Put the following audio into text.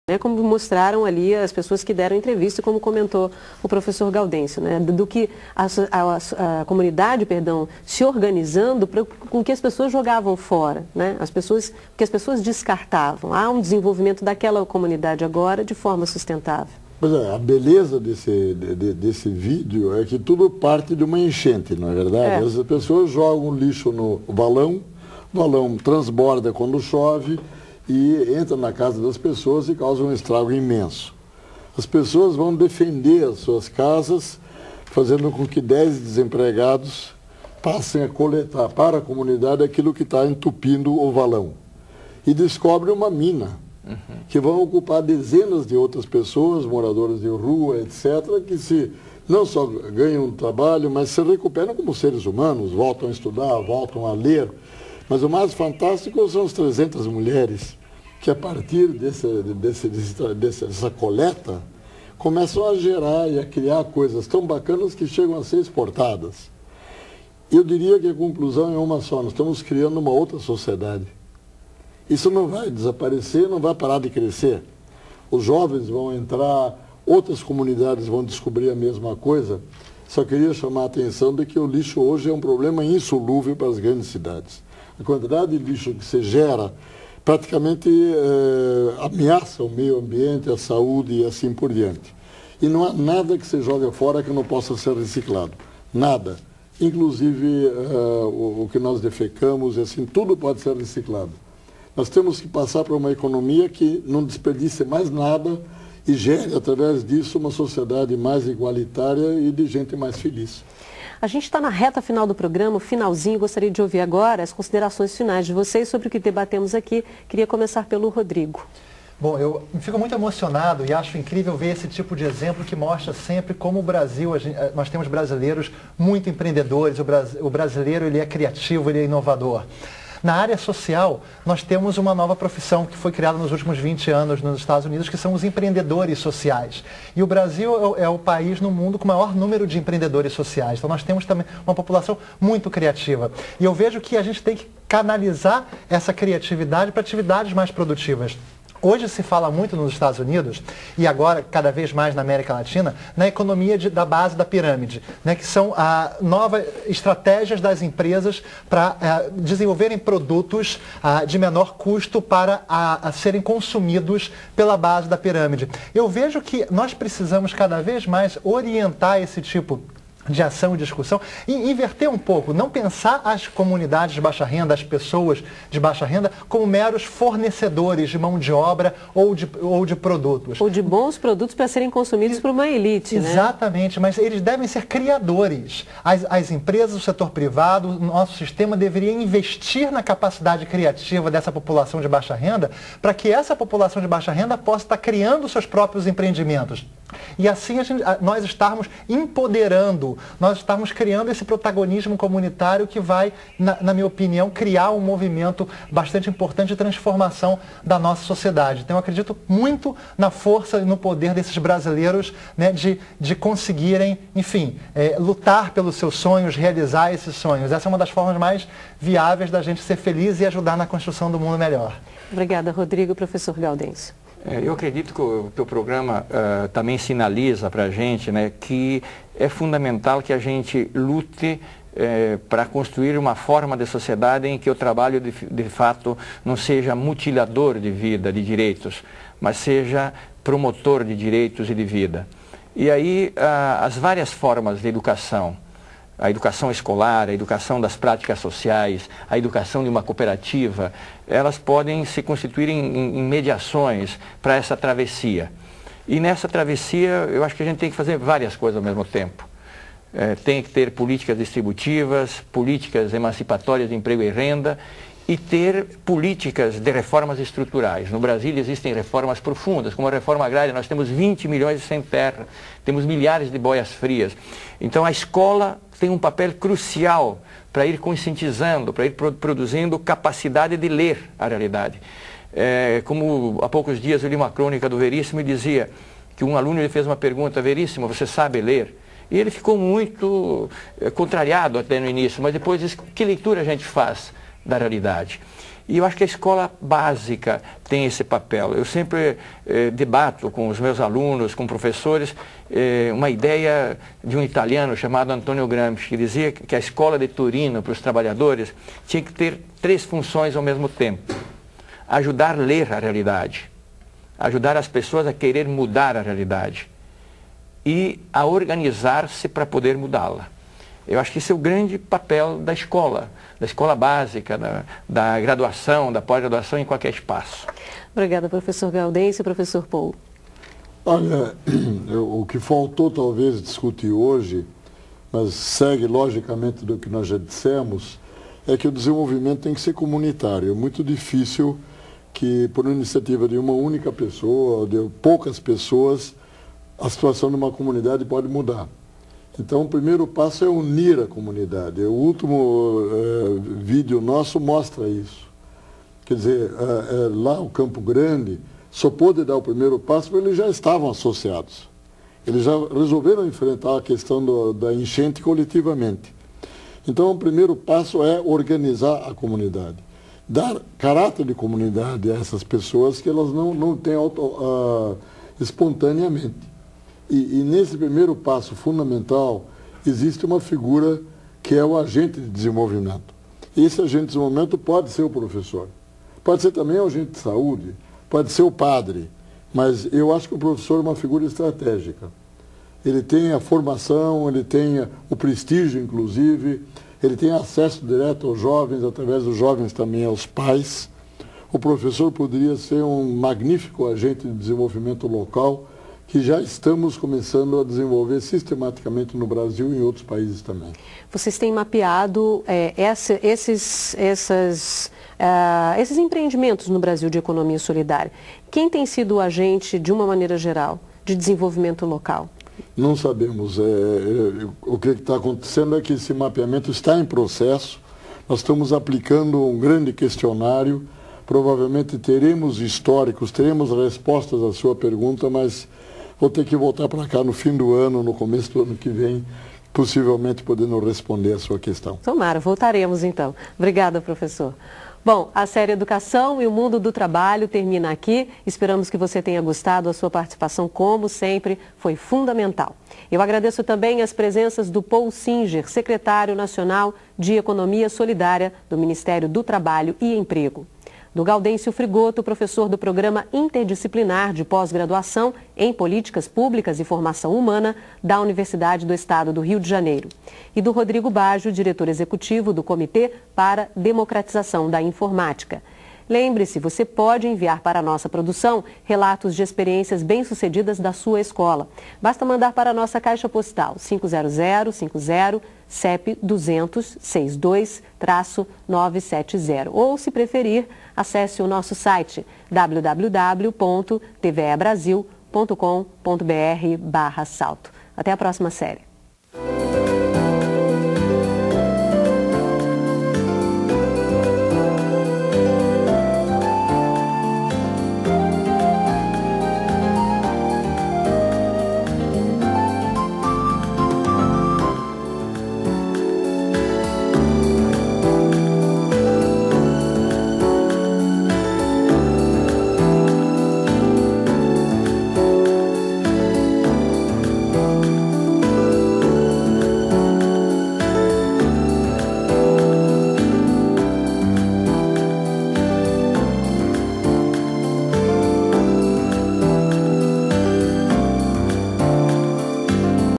né, como mostraram ali as pessoas que deram entrevista, como comentou o professor Gaudêncio, né, do que a comunidade, se organizando com que as pessoas jogavam fora, né, que as pessoas descartavam. Há um desenvolvimento daquela comunidade agora de forma sustentável. Pois é, a beleza desse vídeo é que tudo parte de uma enchente, não é verdade? As pessoas jogam lixo no valão, o valão transborda quando chove e entra na casa das pessoas e causa um estrago imenso. As pessoas vão defender as suas casas, fazendo com que 10 desempregados passem a coletar para a comunidade aquilo que está entupindo o valão. E descobre uma mina, que vão ocupar dezenas de outras pessoas, moradores de rua, etc., que não só ganham trabalho, mas se recuperam como seres humanos, voltam a estudar, voltam a ler. Mas o mais fantástico são as 300 mulheres que, a partir dessa coleta, começam a gerar e a criar coisas tão bacanas que chegam a ser exportadas. Eu diria que a conclusão é uma só: nós estamos criando uma outra sociedade. Isso não vai desaparecer, não vai parar de crescer. Os jovens vão entrar, outras comunidades vão descobrir a mesma coisa. Só queria chamar a atenção de que o lixo hoje é um problema insolúvel para as grandes cidades. A quantidade de lixo que se gera praticamente ameaça o meio ambiente, a saúde e assim por diante. E não há nada que se joga fora que não possa ser reciclado. Nada. Inclusive o que nós defecamos, assim, tudo pode ser reciclado. Nós temos que passar para uma economia que não desperdice mais nada e gere, através disso, uma sociedade mais igualitária e de gente mais feliz. A gente está na reta final do programa, finalzinho. Gostaria de ouvir agora as considerações finais de vocês sobre o que debatemos aqui. Queria começar pelo Rodrigo. Bom, eu fico muito emocionado e acho incrível ver esse tipo de exemplo que mostra sempre como o Brasil, nós temos brasileiros muito empreendedores, o brasileiro ele é criativo, ele é inovador. Na área social, nós temos uma nova profissão que foi criada nos últimos 20 anos nos Estados Unidos, que são os empreendedores sociais. E o Brasil é o país no mundo com o maior número de empreendedores sociais. Então nós temos também uma população muito criativa. E eu vejo que a gente tem que canalizar essa criatividade para atividades mais produtivas. Hoje se fala muito nos Estados Unidos, e agora cada vez mais na América Latina, na economia da base da pirâmide, né, que são novas estratégias das empresas para desenvolverem produtos de menor custo para serem consumidos pela base da pirâmide. Eu vejo que nós precisamos cada vez mais orientar esse tipo de ação e discussão, e inverter um pouco, não pensar as comunidades de baixa renda, as pessoas de baixa renda, como meros fornecedores de mão de obra ou de produtos. Ou de bons produtos para serem consumidos por uma elite, né? Exatamente, mas eles devem ser criadores. As empresas, o setor privado, o nosso sistema deveria investir na capacidade criativa dessa população de baixa renda, para que essa população de baixa renda possa estar criando seus próprios empreendimentos. E assim nós estarmos empoderando, nós estamos criando esse protagonismo comunitário que vai, na minha opinião, criar um movimento bastante importante de transformação da nossa sociedade. Então eu acredito muito na força e no poder desses brasileiros, né, de conseguirem, enfim, lutar pelos seus sonhos, realizar esses sonhos. Essa é uma das formas mais viáveis da gente ser feliz e ajudar na construção do mundo melhor. Obrigada, Rodrigo. Professor Gaudêncio. Eu acredito que o teu programa também sinaliza para a gente, né, que é fundamental que a gente lute para construir uma forma de sociedade em que o trabalho, de fato, não seja mutilador de vida, de direitos, mas seja promotor de direitos e de vida. E aí, as várias formas de educação, a educação escolar, a educação das práticas sociais, a educação de uma cooperativa, elas podem se constituir em mediações para essa travessia. E nessa travessia, eu acho que a gente tem que fazer várias coisas ao mesmo tempo. Tem que ter políticas distributivas, políticas emancipatórias de emprego e renda, e ter políticas de reformas estruturais. No Brasil existem reformas profundas, como a reforma agrária. Nós temos 20 milhões sem terra, temos milhares de boias frias. Então a escola tem um papel crucial para ir conscientizando, para ir produzindo capacidade de ler a realidade. Como há poucos dias eu li uma crônica do Veríssimo e dizia que um aluno lhe fez uma pergunta: Veríssimo, você sabe ler? E ele ficou muito contrariado até no início, mas depois disse: que leitura a gente faz da realidade? E eu acho que a escola básica tem esse papel. Eu sempre debato com os meus alunos, com professores, uma ideia de um italiano chamado Antonio Gramsci, que dizia que a escola de Torino para os trabalhadores tinha que ter 3 funções ao mesmo tempo. Ajudar a ler a realidade, ajudar as pessoas a querer mudar a realidade e a organizar-se para poder mudá-la. Eu acho que esse é o grande papel da escola básica, da graduação, da pós-graduação em qualquer espaço. Obrigada, professor Gaudêncio. Professor Paul. Olha, o que faltou talvez discutir hoje, mas segue logicamente do que nós já dissemos, é que o desenvolvimento tem que ser comunitário. É muito difícil que, por iniciativa de uma única pessoa, ou de poucas pessoas, a situação de uma comunidade pode mudar. Então, o primeiro passo é unir a comunidade. O último vídeo nosso mostra isso. Quer dizer, lá o Campo Grande só pôde dar o primeiro passo porque eles já estavam associados. Eles já resolveram enfrentar a questão da enchente coletivamente. Então, o primeiro passo é organizar a comunidade. Dar caráter de comunidade a essas pessoas que elas não têm espontaneamente. E nesse primeiro passo fundamental, existe uma figura que é o agente de desenvolvimento. Esse agente de desenvolvimento pode ser o professor, pode ser também o agente de saúde, pode ser o padre, mas eu acho que o professor é uma figura estratégica. Ele tem a formação, ele tem o prestígio, inclusive, ele tem acesso direto aos jovens, através dos jovens também aos pais. O professor poderia ser um magnífico agente de desenvolvimento local, que já estamos começando a desenvolver sistematicamente no Brasil e em outros países também. Vocês têm mapeado esses empreendimentos no Brasil de economia solidária. Quem tem sido o agente, de uma maneira geral, de desenvolvimento local? Não sabemos. O que está acontecendo é que esse mapeamento está em processo. Nós estamos aplicando um grande questionário. Provavelmente teremos históricos, teremos respostas à sua pergunta, mas vou ter que voltar para cá no fim do ano, no começo do ano que vem, possivelmente podendo responder a sua questão. Tomara, voltaremos então. Obrigada, professor. Bom, a série Educação e o Mundo do Trabalho termina aqui. Esperamos que você tenha gostado. A sua participação, como sempre, foi fundamental. Eu agradeço também as presenças do Paul Singer, secretário nacional de Economia Solidária do Ministério do Trabalho e Emprego. Do Gaudêncio Frigoto, professor do Programa Interdisciplinar de Pós-Graduação em Políticas Públicas e Formação Humana da Universidade do Estado do Rio de Janeiro. E do Rodrigo Baggio, diretor executivo do Comitê para Democratização da Informática. Lembre-se, você pode enviar para a nossa produção relatos de experiências bem-sucedidas da sua escola. Basta mandar para a nossa caixa postal 50050, CEP 200-62-970. Ou, se preferir, acesse o nosso site www.tvebrasil.com.br/salto. Até a próxima série.